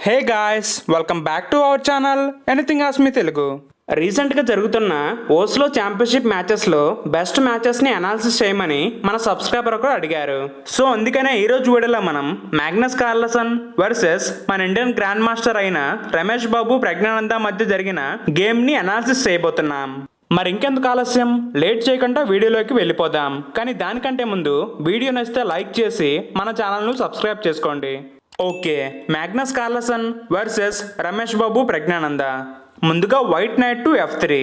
Hey guys, welcome back to our channel anything as me Telugu. రీసెంట్గా జరుగుతున్న Oslo championship మ్యాచెస్లో best మ్యాచెస్ని analysis చేయమని మన సబ్స్క్రైబర్ ఒకరు అడిగారు. సో అందుకనే ఈరోజు వీడియోలో మనం మ్యాగ్నస్ కార్ల్సన్ వర్సెస్ మన ఇండియన్ గ్రాండ్ మాస్టర్ అయిన రమేష్ బాబు ప్రజ్ఞానంద మధ్య జరిగిన గేమ్ని అనాలిసిస్ చేయబోతున్నాం. మరి ఇంకెందుకు ఆలస్యం, లేట్ చేయకుండా వీడియోలోకి వెళ్ళిపోదాం. కానీ దానికంటే ముందు వీడియో నచ్చితే లైక్ చేసి మన ఛానల్ను సబ్స్క్రైబ్ చేసుకోండి. Okay, Magnus Carlsen versus Ramesh Babu Praggnanandhaa. ముందుగా white knight to F3,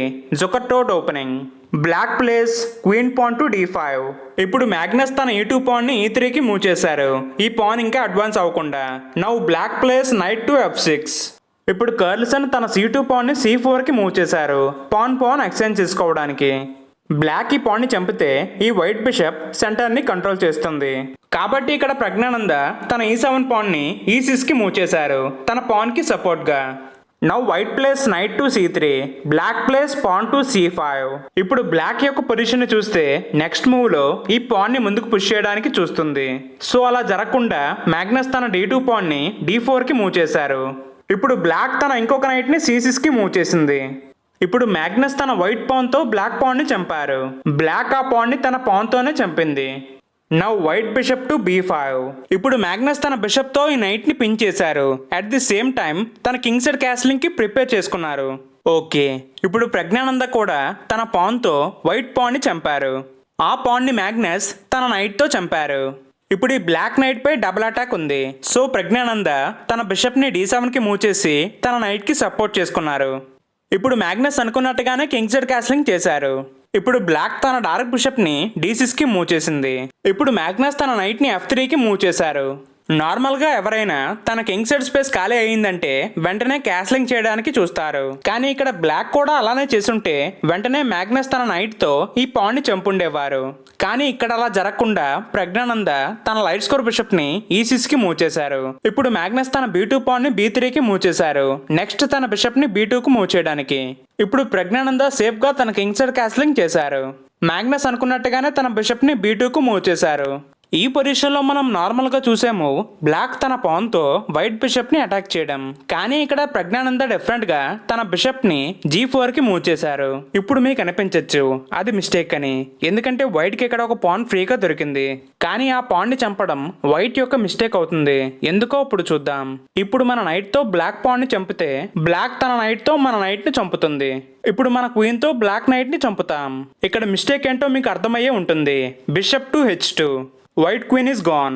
Zukertort opening, black plays queen pawn to D5. ఇప్పుడు మ్యాగ్నస్ తన E2 పాన్ని E3కి మూవ్ చేశారు. ఈ పాన్ ఇంకా అడ్వాన్స్ అవ్వకుండా. Now black places knight to F6. ఇప్పుడు కార్ల్సన్ తన C2 పాన్ని C4కి మూవ్ చేశారు, పాన్ ఎక్స్చేంజ్ చేసుకోవడానికి. బ్లాక్ ఈ పాన్ని చంపితే ఈ వైట్ బిషప్ సెంటర్ని కంట్రోల్ చేస్తుంది. కాబట్టి ఇక్కడ ప్రజ్ఞానంద తన E7 పాన్ని E6కి మూవ్ చేశారు, తన పాన్కి సపోర్ట్గా. Now white places knight to C3, black places pawn to C5. ఇప్పుడు బ్లాక్ యొక్క పొజిషన్ చూస్తే నెక్స్ట్ మూవ్లో ఈ పాన్ని ముందుకు పుష్ చేయడానికి చూస్తుంది. సో అలా జరగకుండా మ్యాగ్నస్ తన D2 పాన్ని D4కి మూవ్ చేశారు. ఇప్పుడు బ్లాక్ తన ఇంకొక నైట్ని C6కి మూవ్ చేసింది. ఇప్పుడు మ్యాగ్నస్ తన వైట్ పాన్తో బ్లాక్ పాన్ని చంపారు. బ్లాక్ ఆ పాన్ని తన పాన్తోనే చంపింది. Now white bishop to B5. ఇప్పుడు మ్యాగ్నస్ తన బిషప్తో ఈ నైట్ని పిన్ చేశారు. అట్ ది సేమ్ టైం తన కింగ్ సైడ్ క్యాస్లింగ్కి ప్రిపేర్ చేసుకున్నారు. ఓకే, ఇప్పుడు ప్రజ్ఞానంద కూడా తన పాన్తో వైట్ పాన్ని చంపారు. ఆ పాన్ని మ్యాగ్నస్ తన నైట్తో చంపారు. ఇప్పుడు ఈ బ్లాక్ నైట్ పై డబుల్ అటాక్ ఉంది. సో ప్రజ్ఞానంద తన బిషప్ని D7కి మూవ్ చేసి తన నైట్కి సపోర్ట్ చేసుకున్నారు. ఇప్పుడు మ్యాగ్నస్ అనుకున్నట్టుగానే కింగ్ సైడ్ క్యాస్లింగ్ చేశారు. ఇప్పుడు బ్లాక్ తన డార్క్ బిషప్ని D6కి మూవ్ చేసింది. ఇప్పుడు మ్యాగ్నస్ తన నైట్ని F3కి మూవ్ చేశారు. నార్మల్గా ఎవరైనా తన కింగ్ సైడ్ స్పేస్ ఖాళీ అయ్యిందంటే వెంటనే క్యాస్లింగ్ చేయడానికి చూస్తారు. కానీ ఇక్కడ బ్లాక్ కూడా అలానే చేసుంటే వెంటనే మ్యాగ్నస్ తన నైట్తో ఈ పాన్ని చంపుండేవారు. కానీ ఇక్కడ అలా జరగకుండా ప్రజ్ఞానంద తన లైట్ స్కోర్ బిషప్ని E6కి మూవ్ చేశారు. ఇప్పుడు మ్యాగ్నస్ తన B2 పాన్ని B3కి మూవ్ చేశారు, నెక్స్ట్ తన బిషప్ని B2కి మూవ్ చేయడానికి. ఇప్పుడు ప్రజ్ఞానంద సేఫ్గా తన కింగ్ సైడ్ క్యాస్లింగ్ చేశారు. మ్యాగ్నస్ అనుకున్నట్టుగానే తన బిషప్ని B2కు మూవ్ చేశారు. ఈ పొజిషన్లో మనం నార్మల్గా చూసాము బ్లాక్ తన పాన్తో వైట్ బిషప్ని అటాక్ చేయడం. కానీ ఇక్కడ ప్రజ్ఞానంద డిఫరెంట్గా తన బిషప్ని G4కి మూవ్ చేశారు. ఇప్పుడు మీకు అనిపించవచ్చు అది మిస్టేక్ అని, ఎందుకంటే వైట్కి ఇక్కడ ఒక పాన్ ఫ్రీగా దొరికింది. కానీ ఆ పాన్ని చంపడం వైట్ యొక్క మిస్టేక్ అవుతుంది. ఎందుకో ఇప్పుడు చూద్దాం. ఇప్పుడు మన నైట్తో బ్లాక్ పాన్ని చంపితే బ్లాక్ తన నైట్తో మన నైట్ని చంపుతుంది. ఇప్పుడు మన క్వీన్తో బ్లాక్ నైట్ని చంపుతాం. ఇక్కడ మిస్టేక్ ఏంటో మీకు అర్థమయ్యే ఉంటుంది. Bishop to H2, white queen is gone.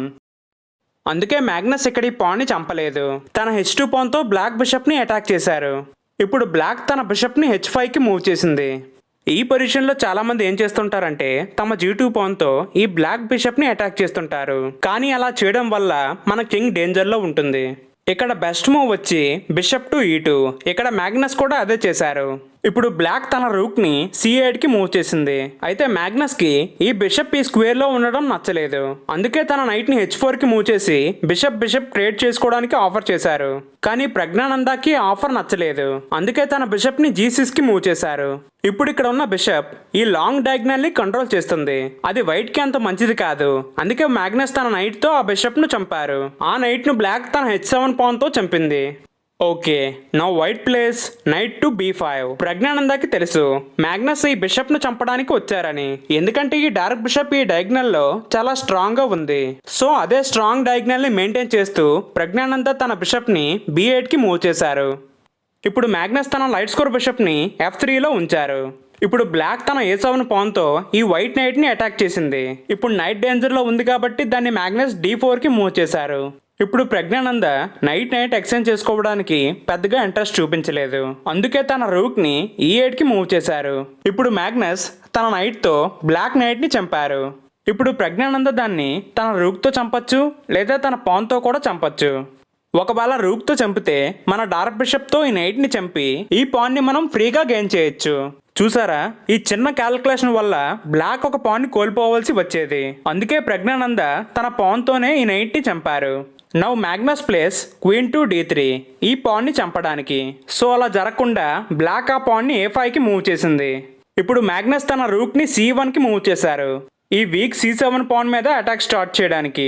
అందుకే మ్యాగ్నస్ ఇక్కడ ఈ పాన్ని చంపలేదు. తన H2 పాన్తో బ్లాక్ బిషప్ని అటాక్ చేశారు. ఇప్పుడు బ్లాక్ తన బిషప్ని H5కి మూవ్ చేసింది. ఈ పొజిషన్లో చాలామంది ఏం చేస్తుంటారంటే తమ G2 పాన్తో ఈ బ్లాక్ బిషప్ని అటాక్ చేస్తుంటారు. కానీ అలా చేయడం వల్ల మన కింగ్ డేంజర్లో ఉంటుంది. ఇక్కడ బెస్ట్ మూవ్ వచ్చి బిషప్ టు E2. ఇక్కడ మ్యాగ్నస్ కూడా అదే చేశారు. ఇప్పుడు బ్లాక్ తన రూక్ని C8కి మూవ్ చేసింది. అయితే మ్యాగ్నస్కి ఈ బిషప్ ఈ స్క్వేర్లో ఉండడం నచ్చలేదు. అందుకే తన నైట్ని H4కి మూవ్ చేసి బిషప్ ట్రేడ్ చేసుకోవడానికి ఆఫర్ చేశారు. కానీ ప్రజ్ఞానందకి ఆఫర్ నచ్చలేదు. అందుకే తన బిషప్ని G6కి మూవ్ చేశారు. ఇప్పుడు ఇక్కడ ఉన్న బిషప్ ఈ లాంగ్ డయాగ్నల్ని కంట్రోల్ చేస్తుంది. అది వైట్కి అంత మంచిది కాదు. అందుకే మ్యాగ్నస్ తన నైట్తో ఆ బిషప్ను చంపారు. ఆ నైట్ను బ్లాక్ తన H7 పాన్తో చంపింది. Okay, now white places knight to B5. ప్రజ్ఞానందకి తెలుసు మ్యాగ్నస్ ఈ బిషప్ను చంపడానికి వచ్చారని, ఎందుకంటే ఈ డార్క్ బిషప్ ఈ డయాగ్నల్లో చాలా స్ట్రాంగ్గా ఉంది. సో అదే స్ట్రాంగ్ డయాగ్నల్ని మెయింటైన్ చేస్తూ ప్రజ్ఞానంద తన బిషప్ని B8కి మూవ్ చేశారు. ఇప్పుడు మ్యాగ్నస్ తన లైట్ స్కోర్ బిషప్ని F3లో ఉంచారు. ఇప్పుడు బ్లాక్ తన A7 పాన్తో ఈ వైట్ నైట్ని అటాక్ చేసింది. ఇప్పుడు నైట్ డేంజర్లో ఉంది కాబట్టి దాన్ని మ్యాగ్నస్ D4కి మూవ్ చేశారు. ఇప్పుడు ప్రజ్ఞానంద నైట్ ఎక్స్చేంజ్ చేసుకోవడానికి పెద్దగా ఇంట్రెస్ట్ చూపించలేదు. అందుకే తన రూక్ని E8కి మూవ్ చేశారు. ఇప్పుడు మ్యాగ్నస్ తన నైట్తో బ్లాక్ నైట్ని చంపారు. ఇప్పుడు ప్రజ్ఞానంద దాన్ని తన రూక్తో చంపచ్చు, లేదా తన పాన్తో కూడా చంపచ్చు. ఒకవేళ రూక్తో చంపితే మన డార్క్ బిషప్తో ఈ నైట్ని చంపి ఈ పాన్ని మనం ఫ్రీగా గెయిన్ చేయొచ్చు. చూసారా, ఈ చిన్న క్యాలిక్యులేషన్ వల్ల బ్లాక్ ఒక పాన్ని కోల్పోవలసి వచ్చేది. అందుకే ప్రజ్ఞానంద తన పాన్తోనే ఈ నైట్ని చంపారు. Now Magnus places queen to D3 ఈ పాన్ని చంపడానికి. సో అలా జరగకుండా బ్లాక్ ఆ పాన్ని A5కి మూవ్ చేసింది. ఇప్పుడు మ్యాగ్నస్ తన రూక్ని C1కి మూవ్ చేశారు. ఈ వీక్ C7 పాన్ మీద అటాక్ స్టార్ట్ చేయడానికి.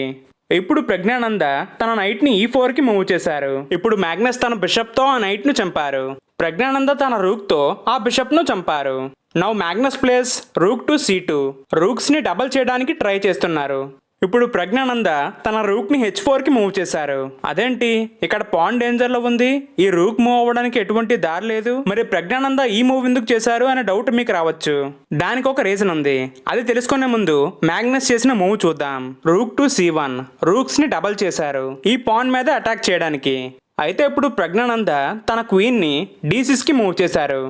ఇప్పుడు ప్రజ్ఞానంద తన నైట్ ని E4 కి మూవ్ చేశారు. ఇప్పుడు మ్యాగ్నస్ తన బిషప్ తో ఆ నైట్ ను చంపారు. ప్రజ్ఞానంద తన రూక్ తో ఆ బిషప్ ను చంపారు. Now Magnus place rook to C2. Rooks ని డబల్ చేయడానికి ట్రై చేస్తున్నారు. ఇప్పుడు ప్రజ్ఞానంద తన రూక్ ని H4 కి మూవ్ చేశారు. అదేంటి, ఇక్కడ పాన్ డేంజర్ లో ఉంది, ఈ రూక్ మూవ్ అవ్వడానికి ఎటువంటి దారి లేదు, మరి ప్రజ్ఞానంద ఈ మూవ్ ఎందుకు చేశారు అనే డౌట్ మీకు రావచ్చు. దానికి ఒక రీజన్ ఉంది, అది తెలుసుకునే ముందు మ్యాగ్నస్ చేసిన మూవ్ చూద్దాం. Rook to C1. రూక్స్ ని డబల్ చేశారు ఈ పాన్ మీద అటాక్ చేయడానికి. అయితే ఇప్పుడు ప్రజ్ఞానంద తన క్వీన్ ని D6 కి మూవ్ చేశారు.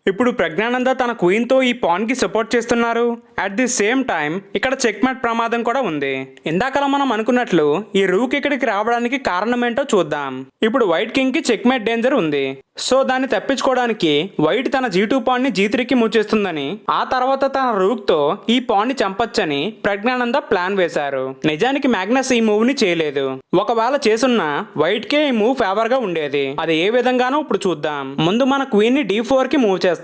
ఇప్పుడు ప్రజ్ఞానంద తన క్వీన్ తో ఈ పాన్ కి సపోర్ట్ చేస్తున్నారు. అట్ ది సేమ్ టైం ఇక్కడ చెక్మేట్ ప్రమాదం కూడా ఉంది. ఇందాకలా మనం అనుకున్నట్లు ఈ రూక్ ఇక్కడికి రావడానికి కారణం ఏంటో చూద్దాం. ఇప్పుడు వైట్ కింగ్ కి చెక్మేట్ డేంజర్ ఉంది. సో దాన్ని తప్పించుకోవడానికి వైట్ తన G2 పాన్ ని G3 కి మూవ్ చేస్తుందని, ఆ తర్వాత తన రూక్ తో ఈ పాన్ ని చంపొచ్చని ప్రజ్ఞానంద ప్లాన్ వేశారు. నిజానికి మ్యాగ్నస్ ఈ మూవ్ ని చేయలేదు. ఒకవేళ చేసున్నా వైట్ కే ఈ మూవ్ ఫేవర్ గా ఉండేది. అది ఏ విధంగానో ఇప్పుడు చూద్దాం. ముందు మన క్వీన్ ని D4 కి మూవ్ చేస్తాం.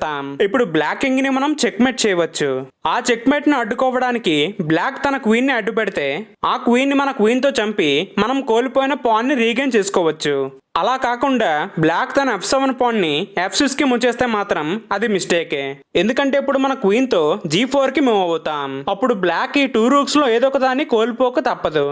ఇప్పుడు బ్లాక్ కింగ్ ని మనం చెక్మేట్ చేయవచ్చు. ఆ చెక్మేట్ ను అడ్డుకోవడానికి బ్లాక్ తన క్వీన్ ని అడ్డు పెడితే ఆ క్వీన్ ని మన క్వీన్ తో చంపి మనం కోల్పోయిన పాన్ ని రీగైన్ చేసుకోవచ్చు. అలా కాకుండా బ్లాక్ తన F7 పాన్ ని F6 కి మూవ్ చేస్తే మాత్రం అది మిస్టేకే. ఎందుకంటే ఇప్పుడు మన క్వీన్ తో G4 కి మూవ్ అవుతాం. అప్పుడు బ్లాక్ ఈ 2 రూక్స్ లో ఏదో ఒక దాన్ని కోల్పోక తప్పదు.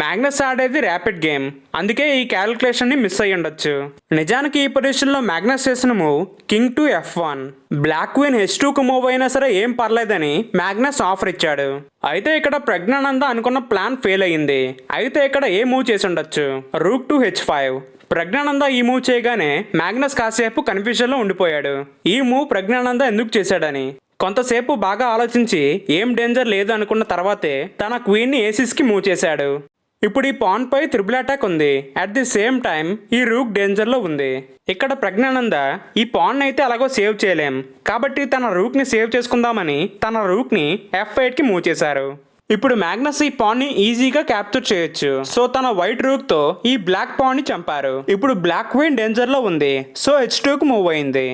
మ్యాగ్నస్ ఆడేది ర్యాపిడ్ గేమ్, అందుకే ఈ క్యాలిక్యులేషన్ ని మిస్ అయ్యి ఉండొచ్చు. నిజానికి ఈ పొజిషన్ లో మ్యాగ్నస్ చేసిన move king to F1. Black queen H2 కు మూవ్ అయినా సరే ఏం పర్లేదని మ్యాగ్నస్ ఆఫర్ ఇచ్చాడు. అయితే ఇక్కడ ప్రజ్ఞానంద అనుకున్న ప్లాన్ ఫెయిల్ అయ్యింది. అయితే ఇక్కడ ఏ మూవ్ చేసి ఉండొచ్చు, రూక్ టు H5. ప్రజ్ఞానంద ఈ మూవ్ చేయగానే మ్యాగ్నస్ కాసేపు కన్ఫ్యూజన్ లో ఉండిపోయాడు. ఈ మూవ్ ప్రజ్ఞానంద ఎందుకు చేశాడని కొంతసేపు బాగా ఆలోచించి ఏం డేంజర్ లేదు అనుకున్న తర్వాతే తన క్వీన్ ని A6 కి మూవ్ చేశాడు. ఇప్పుడు ఈ పాన్ పై త్రిబుల్ అటాక్ ఉంది. అట్ ది సేమ్ టైం ఈ రూక్ డేంజర్ లో ఉంది. ఇక్కడ ప్రజ్ఞానంద ఈ పాన్ అయితే అలాగో సేవ్ చేయలేం కాబట్టి తన రూక్ ని సేవ్ చేసుకుందామని తన రూక్ ని F8 కి మూవ్ చేశారు. ఇప్పుడు మ్యాగ్నస్ ఈ పాన్ ని ఈజీగా క్యాప్చర్ చేయొచ్చు. సో తన వైట్ రూక్ తో ఈ బ్లాక్ పాన్ ని చంపారు. ఇప్పుడు బ్లాక్ క్వీన్ డేంజర్ లో ఉంది. సో H2 కు మూవ్ అయింది.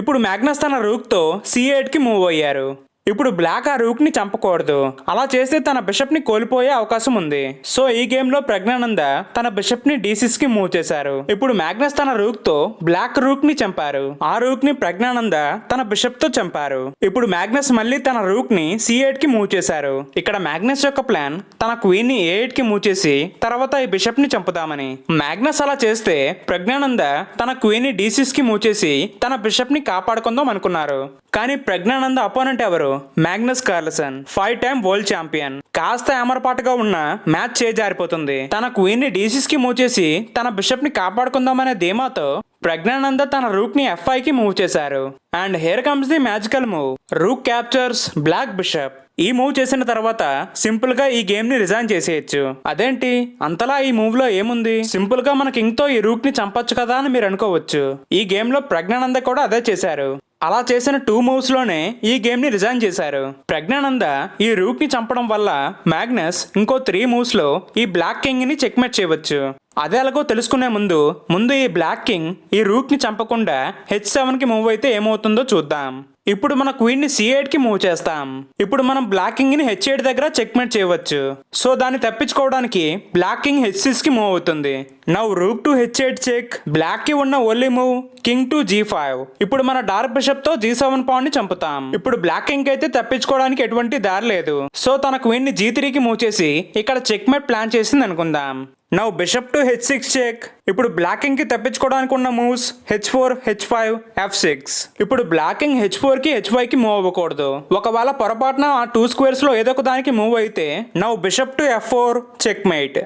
ఇప్పుడు మ్యాగ్నస్ తన రూక్ తో C8 కి మూవ్ అయ్యారు. ఇప్పుడు బ్లాక్ ఆ రూక్ ని చంపకూడదు, అలా చేస్తే తన బిషప్ ని కోల్పోయే అవకాశం ఉంది. సో ఈ గేమ్ లో ప్రజ్ఞానంద తన బిషప్ ని D6 కి మూవ్ చేశారు. ఇప్పుడు మ్యాగ్నస్ తన రూక్ తో బ్లాక్ రూక్ ని చంపారు. ఆ రూక్ ని ప్రజ్ఞానంద తన బిషప్ తో చంపారు. ఇప్పుడు మ్యాగ్నస్ మళ్ళీ తన రూక్ ని C8 కి మూవ్ చేశారు. ఇక్కడ మ్యాగ్నస్ యొక్క ప్లాన్ తన క్వీన్ ని A8 కి మూవ్ చేసి తర్వాత ఈ బిషప్ ని చంపుదామని. మ్యాగ్నస్ అలా చేస్తే ప్రజ్ఞానంద తన క్వీన్ ని D6 కి మూవ్ చేసి తన బిషప్ ని కాపాడుకుందాం అనుకున్నారు. కానీ ప్రజ్ఞానంద అపోనెంట్ ఎవరు, Magnus Carlsen, 5 time world champion. కాస్త ఏమరపాటుగా ఉన్న మ్యాచ్ చేజారిపోతుంది. తన క్వీన్ ని D6 కి మూవ్ చేసి తన బిషప్ ని కాపాడుకుందామనే ధీమాతో ప్రజ్ఞానంద తన రూక్ ని F5 కి మూవ్ చేశారు. And here comes the magical move, rook captures black bishop. ఈ మూవ్ చేసిన తర్వాత సింపుల్ గా ఈ గేమ్ ని రిజైన్ చేసేయచ్చు. అదేంటి అంతలా ఈ మూవ్ లో ఏముంది, సింపుల్ గా మన కింగ్ తో ఈ రూక్ ని చంపొచ్చు కదా అని మీరు అనుకోవచ్చు. ఈ గేమ్ లో ప్రజ్ఞానంద కూడా అదే చేశారు. అలా చేసిన 2 మూవ్స్ లోనే ఈ గేమ్ ని రిజైన్ చేశారు. ప్రజ్ఞానంద ఈ రూక్ ని చంపడం వల్ల మ్యాగ్నస్ ఇంకో 3 మూవ్స్ లో ఈ బ్లాక్ కింగ్ ని చెక్మేట్ చేయవచ్చు. అదే అలాగో తెలుసుకునే ముందు ఈ బ్లాక్ కింగ్ ఈ రూక్ ని చంపకుండా H7 కి మూవ్ అయితే ఏమవుతుందో చూద్దాం. ఇప్పుడు మన క్వీన్ ని C8 కి మూవ్ చేస్తాం. ఇప్పుడు మనం బ్లాక్ కింగ్ ని H8 దగ్గర చెక్మేట్ చేయవచ్చు. సో దాన్ని తప్పించుకోవడానికి బ్లాక్ కింగ్ H6 కి మూవ్ అవుతుంది. Now rook to H8 check. Black కి ఉన్న only move king to G5. ఇప్పుడు మన డార్క్ బిషప్ తో G7 పాన్ ని చంపుతాం. ఇప్పుడు బ్లాక్ కింగ్ అయితే తప్పించుకోవడానికి ఎటువంటి దారి లేదు. సో తన క్వీన్ ని G3 కి మూవ్ చేసి ఇక్కడ చెక్మేట్ ప్లాన్ చేసింది అనుకుందాం. Now bishop to H6 check. ఇప్పుడు బ్లాక్ కింగ్ కి తప్పించుకోవడానికి ఉన్న మూవ్స్ H4, H5, F6. ఇప్పుడు బ్లాక్ కింగ్ H4 కి H5 కి మూవ్ అవ్వకూడదు. ఒకవేళ పొరపాటున ఆ 2 స్క్వేర్స్ లో ఏదో ఒక దానికి మూవ్ అయితే now bishop to F4 checkmate.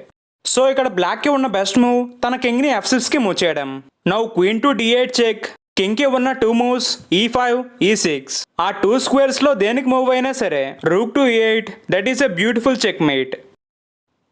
So ఇక్కడ బ్లాక్ కి ఉన్న బెస్ట్ మూవ్ తన కింగ్ ని F6 కి మూవ్ చేయడం. Now queen to D8 check. King కి ఉన్న 2 మూవ్స్ E5, E6. ఆ 2 స్క్వేర్స్ లో దేనికి మూవ్ అయినా సరే rook to E8, that is a beautiful checkmate.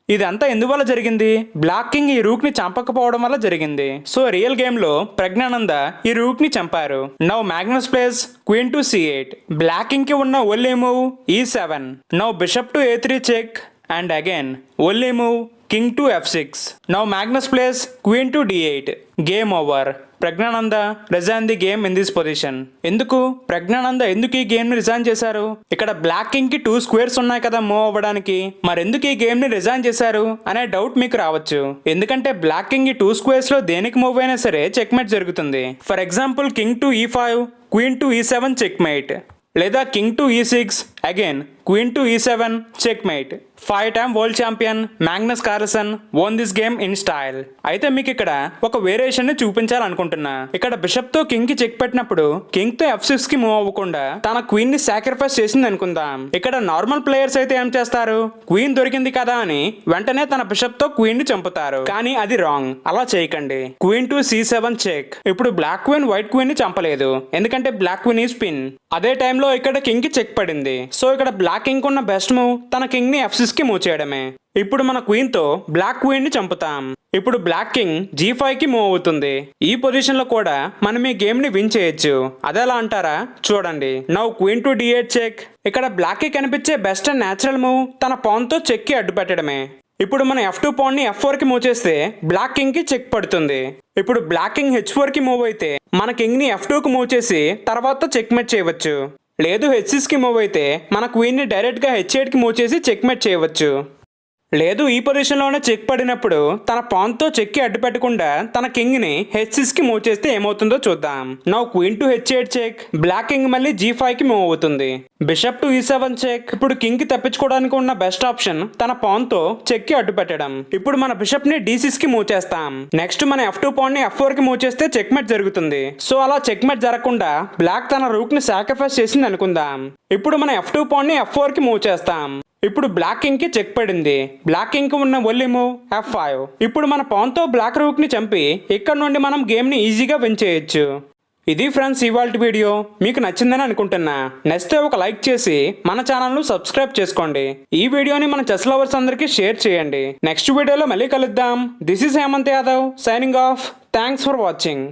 ఇదంతా ఎందువల్ల జరిగింది, బ్లాక్ కింగ్ ఈ రూక్ ని చంపకపోవడం వల్ల జరిగింది. సో రియల్ గేమ్ లో ప్రజ్ఞానంద ఈ రూక్ ని చంపారు. Now Magnus places queen to C8. Black king కి ఉన్న only move E7. Now bishop to A3 check. And again only move king to f6. Now Magnus places queen to d8. Game over. Praggnanandhaa resign the game in this position. ఎందుకు ప్రజ్ఞానంద ఎందుకు ఈ game ని resign చేశారు? ఇక్కడ black king కి 2 squares ఉన్నాయి కదా move అవ్వడానికి, మరెందుకు ఈ గేమ్ ని రిజైన్ చేశారు అనే డౌట్ మీకు రావచ్చు. ఎందుకంటే బ్లాక్ కింగ్ ఈ 2 స్క్వేర్స్ లో దేనికి మూవ్ అయినా సరే చెక్మేట్ జరుగుతుంది. For example king to e5, queen to e7 checkmate, లేదా king to e6 again queen to e7 checkmate. 5 time world champion Magnus Carlsen won this game in style. అయితే మీకు ఇక్కడ ఒక వేరియేషన్ ని చూపించాలనుకుంటున్నా. ఇక్కడ బిషప్ తో కింగ్ కి చెక్ పెట్టినప్పుడు కింగ్ తో f6 కి మూవ్ అవ్వకుండా తన క్వీన్ ని సాక్రిఫైస్ చేసింది అనుకుందాం. ఇక్కడ నార్మల్ ప్లేయర్స్ అయితే ఏం చేస్తారు, క్వీన్ దొరికింది కదా అని వెంటనే తన బిషప్ తో క్వీన్ ని చంపుతారు. కానీ అది రాంగ్, అలా చేయకండి. Queen to c7 check. ఇప్పుడు బ్లాక్ క్వీన్ వైట్ క్వీన్ ని చంపలేదు, ఎందుకంటే బ్లాక్ క్వీన్ ఈజ్ పిన్. అదే టైంలో ఇక్కడ కింగ్ కి చెక్ పడింది. సో ఇక్కడ బ్లాక్ కింగ్ ఉన్న బెస్ట్ మూవ్ తన కింగ్ ని f6 కి మూవ్ చేయడమే. ఇప్పుడు మన క్వీన్ తో బ్లాక్ క్వీన్ ని చంపుతాం. ఇప్పుడు బ్లాక్ కింగ్ g5 కి మూవ్ అవుతుంది. ఈ పొజిషన్ లో కూడా మనం ఈ గేమ్ ని విన్ చేయొచ్చు. అదెలా అంటారా? చూడండి. Now queen to d8 check. ఇక్కడ బ్లాక్ కి కనిపించే బెస్ట్ అండ్ న్యాచురల్ మూవ్ తన పాన్ తో చెక్ కి అడ్డు పెట్టడమే. ఇప్పుడు మన f2 పాన్ ని f4 కి మూవ్ చేస్తే బ్లాక్ కింగ్ కి చెక్ పడుతుంది. ఇప్పుడు బ్లాక్ కింగ్ h4 కి మూవ్ అయితే మన కింగ్ ని f2 కి మూవ్ చేసి తర్వాత చెక్మేట్ చేయవచ్చు. లేదు h6 కి మూవ్ అయితే మన క్వీన్ ని డైరెక్ట్ గా h8 కి మూవ్ చేసి చెక్మేట్ చేయవచ్చు. లేదు ఈ పొజిషన్ లోనే చెక్ పడినప్పుడు తన పాన్ తో చెక్ కి అడ్డు పెట్టకుండా తన కింగ్ ని h6 కి మూవ్ చేస్తే ఏమవుతుందో చూద్దాం. Now queen to h8 check. Black king మళ్ళీ g5 కి మూవ్ అవుతుంది. Bishop to e7 check. ఇప్పుడు కింగ్ కి తప్పించుకోవడానికి ఉన్న బెస్ట్ ఆప్షన్ తన పాన్ తో చెక్ కి అడ్డు పెట్టడం. ఇప్పుడు మన బిషప్ ని d6 కి మూవ్ చేస్తాం. నెక్స్ట్ మన f2 పాన్ ని f4 కి మూవ్ చేస్తే చెక్మేట్ జరుగుతుంది. సో అలా చెక్మేట్ జరగకుండా బ్లాక్ తన రూక్ ని సాక్రిఫైస్ చేసింది అనుకుందాం. ఇప్పుడు మన f2 పాన్ ని f4 కి మూవ్ చేస్తాం. ఇప్పుడు బ్లాక్ కింగ్ కి చెక్ పడింది. బ్లాక్ కింగ్ కి ఉన్న ఒల్లి మూవ్ f5. ఇప్పుడు మన పాన్ తో బ్లాక్ రూక్ ని చంపి ఇక్కడ నుండి మనం గేమ్ ని ఈజీగా విన్ చేయొచ్చు. ఇది ఫ్రెండ్స్ ఇవాల్టి వీడియో. మీకు నచ్చిందని అనుకుంటున్నా. నచ్చితే ఒక లైక్ చేసి మన ఛానల్ను సబ్స్క్రైబ్ చేసుకోండి. ఈ వీడియోని మన చెస్ లవర్స్ అందరికీ షేర్ చేయండి. నెక్స్ట్ వీడియోలో మళ్ళీ కలుద్దాం. This is Hemanth Yadav signing off. Thanks for watching.